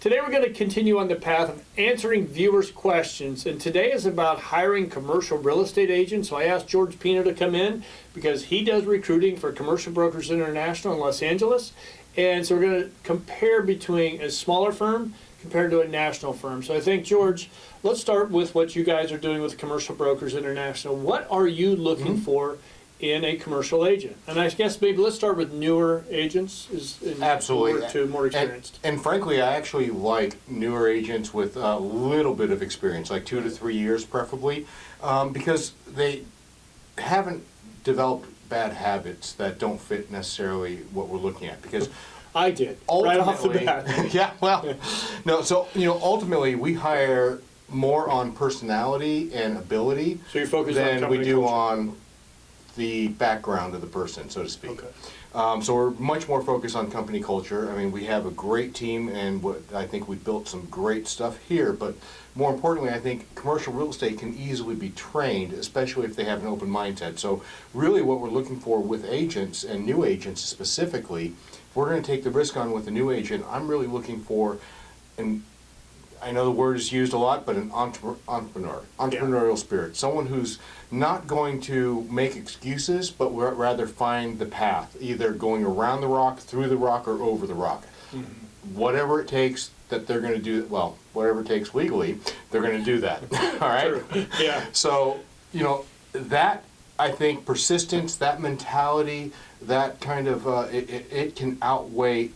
Today we're going to continue on the path of answering viewers' questions, and today is about hiring commercial real estate agents. So I asked George Pino to come in because he does recruiting for Commercial Brokers International in Los Angeles, and so we're going to compare between a smaller firm compared to a national firm. So I think, George, let's start with what you guys are doing with Commercial Brokers International. What are you looking for in a commercial agent? And I guess maybe let's start with newer agents, Absolutely. To more experienced. And frankly, I actually like newer agents with a little bit of experience, like 2 to 3 years preferably, because they haven't developed bad habits that don't fit necessarily what we're looking at. Because I did, right off the bat. Yeah, well, no, so, ultimately we hire more on personality and ability So you're focused on than we company do culture. on the background of the person, so to speak. Okay. So we're much more focused on company culture. I mean, we have a great team, and I think we built some great stuff here, but more importantly, I think commercial real estate can easily be trained, especially if they have an open mindset. So really what we're looking for with agents, and new agents specifically, if we're going to take the risk on with a new agent, I'm really looking for I know the word is used a lot, but an entrepreneurial spirit. Someone who's not going to make excuses, but rather find the path, either going around the rock, through the rock, or over the rock. Mm-hmm. Whatever it takes that they're going to do, well, whatever it takes legally, they're going to do that. All right? Sure. Yeah. So, that, I think, persistence, that mentality, that kind of, it can outweigh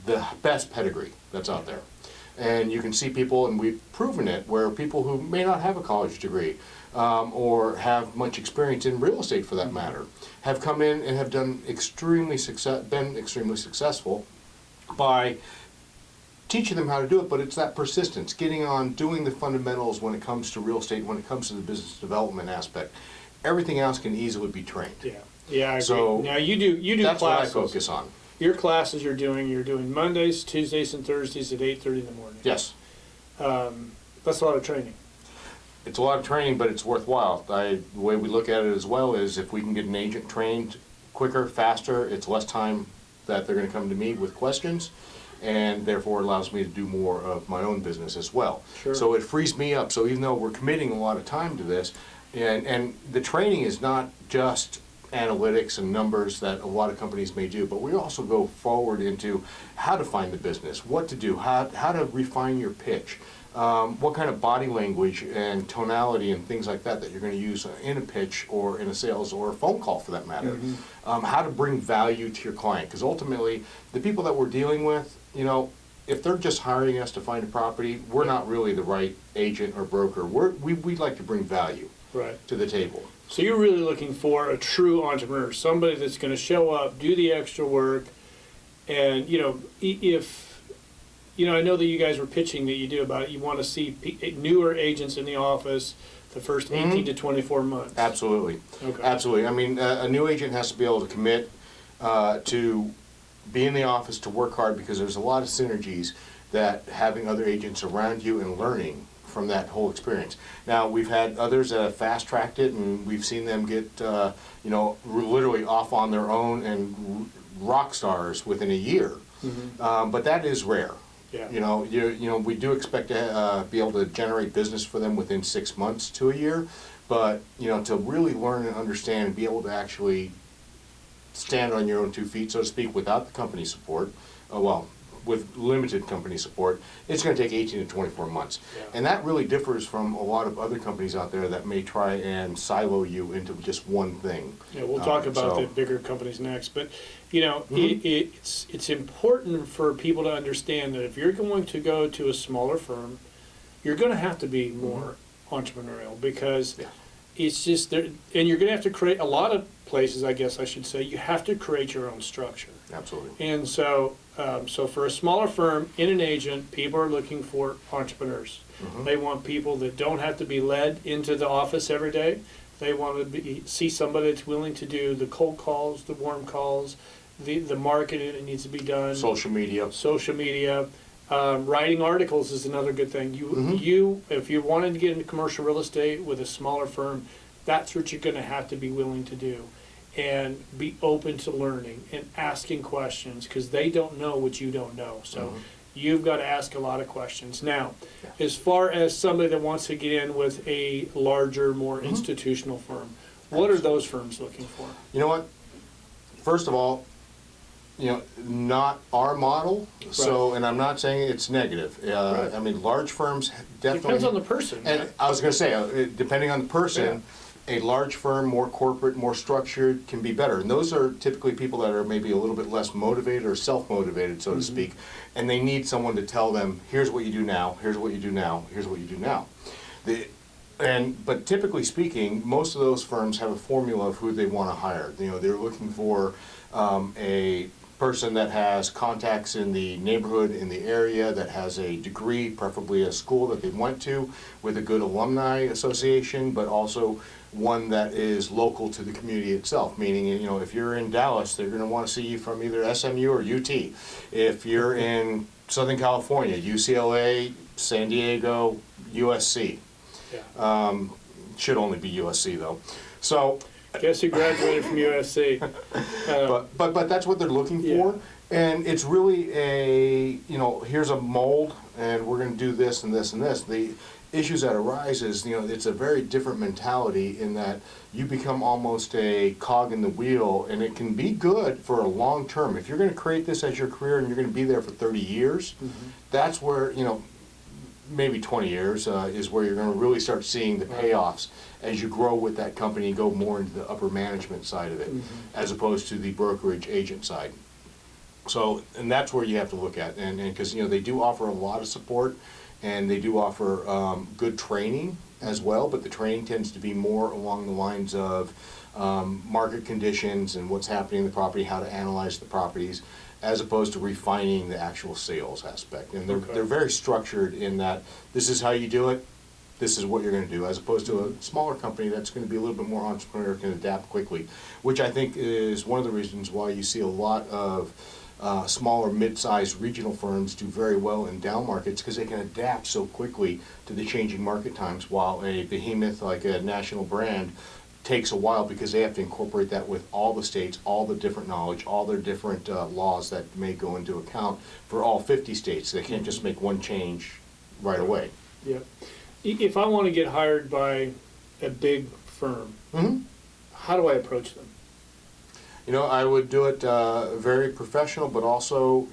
the best pedigree that's out there. And you can see people, and we've proven it, where people who may not have a college degree or have much experience in real estate for that matter, have come in and have been extremely successful by teaching them how to do it. But it's that persistence, getting on, doing the fundamentals when it comes to real estate, when it comes to the business development aspect. Everything else can easily be trained. Yeah, I agree. So now you do that's classes. what I focus on. Your classes you're doing Mondays, Tuesdays, and Thursdays at 8:30 in the morning. Yes. That's a lot of training. It's a lot of training, but it's worthwhile. The way we look at it as well is if we can get an agent trained quicker, faster, it's less time that they're going to come to me with questions, and therefore allows me to do more of my own business as well. Sure. So it frees me up. So even though we're committing a lot of time to this, and the training is not just analytics and numbers that a lot of companies may do, but we also go forward into how to find the business, what to do, how to refine your pitch, what kind of body language and tonality and things like that you're going to use in a pitch or in a sales or a phone call for that matter, how to bring value to your client. Because ultimately, the people that we're dealing with, if they're just hiring us to find a property, we're not really the right agent or broker. We'd like to bring value to the table. So you're really looking for a true entrepreneur, somebody that's going to show up, do the extra work, and if I know that you guys were pitching that you do about it, you want to see newer agents in the office the first 18 to 24 months. Absolutely. Okay. Absolutely. I mean, a new agent has to be able to commit to be in the office, to work hard, because there's a lot of synergies that having other agents around you and learning from that whole experience. Now, we've had others that have fast-tracked it, and we've seen them get, literally off on their own and rock stars within a year. But that is rare. Yeah. We do expect to be able to generate business for them within 6 months to a year, but to really learn and understand and be able to actually stand on your own 2 feet, so to speak, without the company support, with limited company support, it's going to take 18 to 24 months. Yeah. And that really differs from a lot of other companies out there that may try and silo you into just one thing. Yeah, we'll talk about the bigger companies next. But, it's important for people to understand that if you're going to go to a smaller firm, you're going to have to be more entrepreneurial, because it's just there, and you're going to have to create a lot of places, I guess I should say, you have to create your own structure. Absolutely. And so for a smaller firm, in an agent, people are looking for entrepreneurs. They want people that don't have to be led into the office every day. They want to see somebody that's willing to do the cold calls, the warm calls, the marketing that needs to be done. Social media. Writing articles is another good thing. If you wanted to get into commercial real estate with a smaller firm, that's what you're going to have to be willing to do. And be open to learning and asking questions, because they don't know what you don't know. So you've got to ask a lot of questions. Now, as far as somebody that wants to get in with a larger, more institutional firm, what are those firms looking for? You know what? First of all, not our model. So, and I'm not saying it's negative. Right. I mean, large firms definitely. Depends on the person. And right? I was going to say, depending on the person, a large firm, more corporate, more structured, can be better. And those are typically people that are maybe a little bit less motivated or self-motivated, so to speak. And they need someone to tell them, here's what you do now, here's what you do now, here's what you do now. But typically speaking, most of those firms have a formula of who they want to hire. They're looking for a person that has contacts in the neighborhood, in the area, that has a degree, preferably a school that they went to, with a good alumni association, but also one that is local to the community itself. Meaning, if you're in Dallas, they're going to want to see you from either SMU or UT. If you're in Southern California, UCLA, San Diego, USC. Yeah. Should only be USC though. So. Guess you graduated from USC. But that's what they're looking for, and it's really here's a mold, and we're going to do this and this and this. The issues that arise is it's a very different mentality in that you become almost a cog in the wheel, and it can be good for a long term. If you're going to create this as your career and you're going to be there for 30 years, that's where maybe 20 years is where you're going to really start seeing the payoffs as you grow with that company and go more into the upper management side of it, as opposed to the brokerage agent side. So, and that's where you have to look at, and because they do offer a lot of support, and they do offer good training as well, but the training tends to be more along the lines of market conditions and what's happening in the property, how to analyze the properties, as opposed to refining the actual sales aspect. And they're very structured in that this is how you do it, this is what you're going to do, as opposed to a smaller company that's going to be a little bit more entrepreneurial, can adapt quickly, which I think is one of the reasons why you see a lot of smaller, mid-sized regional firms do very well in down markets, because they can adapt so quickly to the changing market times, while a behemoth like a national brand takes a while, because they have to incorporate that with all the states, all the different knowledge, all their different laws that may go into account for all 50 states. They can't just make one change right away. Yeah. If I want to get hired by a big firm, how do I approach them? I would do it very professional, but also,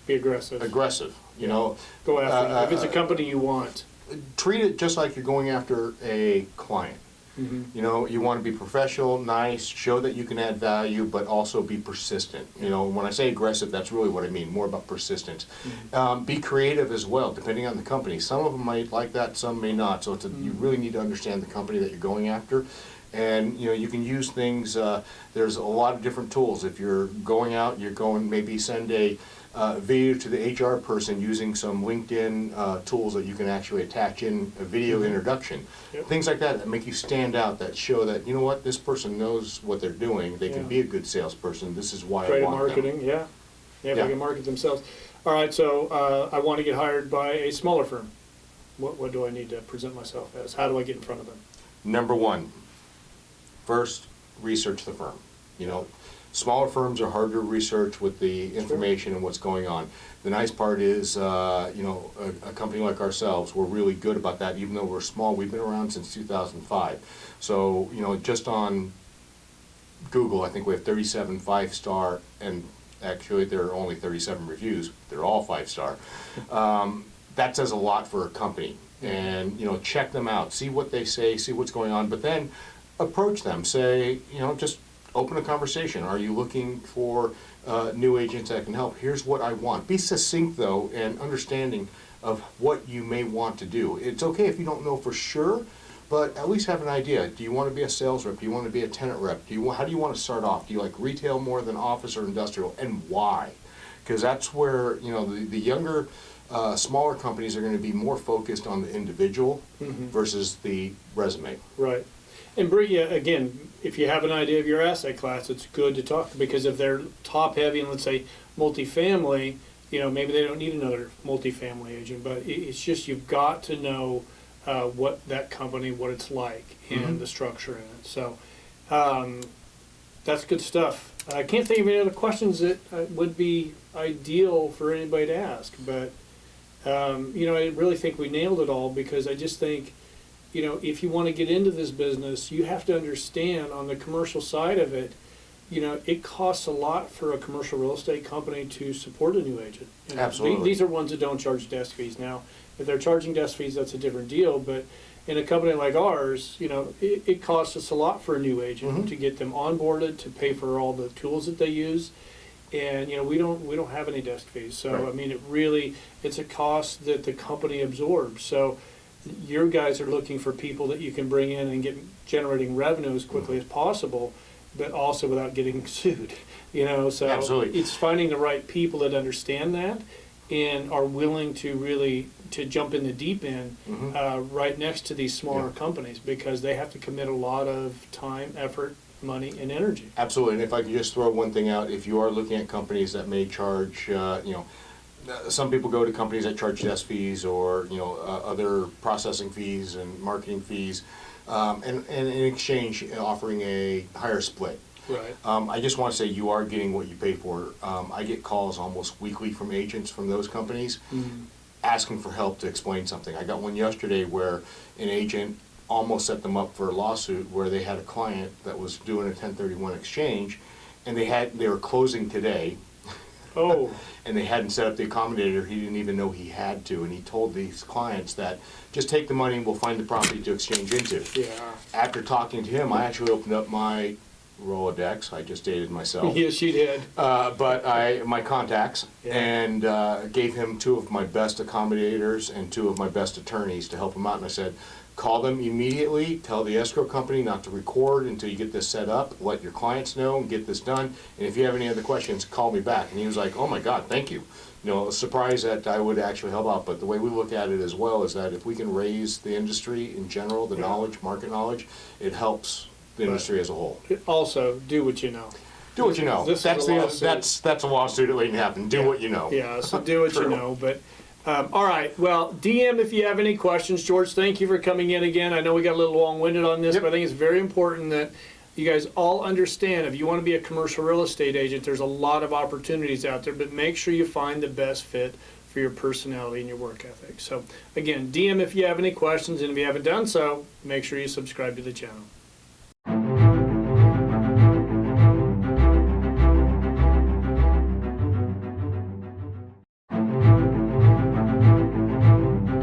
Be aggressive. Go after them. If it's a company you want. Treat it just like you're going after a client. You want to be professional, nice, show that you can add value, but also be persistent. When I say aggressive, that's really what I mean, more about persistence. Be creative as well, depending on the company. Some of them might like that, some may not. So you really need to understand the company that you're going after. And you can use things, there's a lot of different tools. If you're going out, maybe send a video to the HR person using some LinkedIn tools that you can actually attach in a video introduction. Things like that make you stand out, that show that, this person knows what they're doing. They can be a good salesperson. This is why I want marketing, them. Yeah, they can market themselves. All right, so I want to get hired by a smaller firm. What do I need to present myself as? How do I get in front of them? Number one, first, research the firm. Smaller firms are harder to research with the information and what's going on. The nice part is, a company like ourselves, we're really good about that. Even though we're small, we've been around since 2005. So, just on Google, I think we have 37 5-star, and actually there are only 37 reviews. They're all 5-star. That says a lot for a company. And, check them out, see what they say, see what's going on, but then approach them. Say, just open a conversation. Are you looking for new agents that can help? Here's what I want. Be succinct, though, and understanding of what you may want to do. It's okay if you don't know for sure, but at least have an idea. Do you want to be a sales rep? Do you want to be a tenant rep? How do you want to start off? Do you like retail more than office or industrial, and why? Because that's where the younger, smaller companies are going to be more focused on the individual versus the resume. Right. And again, if you have an idea of your asset class, it's good to talk, because if they're top heavy and let's say multifamily, maybe they don't need another multifamily agent, but it's just you've got to know what that company, what it's like, and the structure in it. So That's good stuff. I can't think of any other questions that would be ideal for anybody to ask, but I really think we nailed it all, because I just think, if you want to get into this business, you have to understand on the commercial side of it, it costs a lot for a commercial real estate company to support a new agent. Absolutely. These are ones that don't charge desk fees. Now, if they're charging desk fees, that's a different deal, but in a company like ours, it costs us a lot for a new agent to get them onboarded, to pay for all the tools that they use. And, we don't have any desk fees. So, Right. I mean, it's a cost that the company absorbs. So your guys are looking for people that you can bring in and get generating revenue as quickly as possible, but also without getting sued, so Absolutely. it's finding the right people that understand that and are willing to jump in the deep end right next to these smaller companies, because they have to commit a lot of time, effort, money, and energy. Absolutely, and if I could just throw one thing out, if you are looking at companies that may charge, some people go to companies that charge desk fees or, other processing fees and marketing fees, and in exchange offering a higher split. Right. I just want to say you are getting what you pay for. I get calls almost weekly from agents from those companies asking for help to explain something. I got one yesterday where an agent almost set them up for a lawsuit, where they had a client that was doing a 1031 exchange, and they were closing today. Oh. And they hadn't set up the accommodator. He didn't even know he had to, and he told these clients that just take the money and we'll find the property to exchange into. Yeah. After talking to him, I actually opened up my Rolodex. I just dated myself. Yes, you did. But my contacts, Yeah. and gave him 2 of my best accommodators and 2 of my best attorneys to help him out. And I said, call them immediately, tell the escrow company not to record until you get this set up, let your clients know and get this done. And if you have any other questions, call me back. And he was like, oh my God, thank you. Surprised that I would actually help out. But the way we look at it as well is that if we can raise the industry in general, the knowledge, market knowledge, it helps the industry as a whole. Also, do what you know. Do what you know. This is a lawsuit. That's a lawsuit waiting to happen. Do what you know. Yeah, so do what you True. know. But all right, well, DM if you have any questions. George, thank you for coming in again. I know we got a little long-winded on this, but I think it's very important that you guys all understand, if you want to be a commercial real estate agent, there's a lot of opportunities out there, but make sure you find the best fit for your personality and your work ethic. So again, DM if you have any questions, and if you haven't done so, make sure you subscribe to the channel.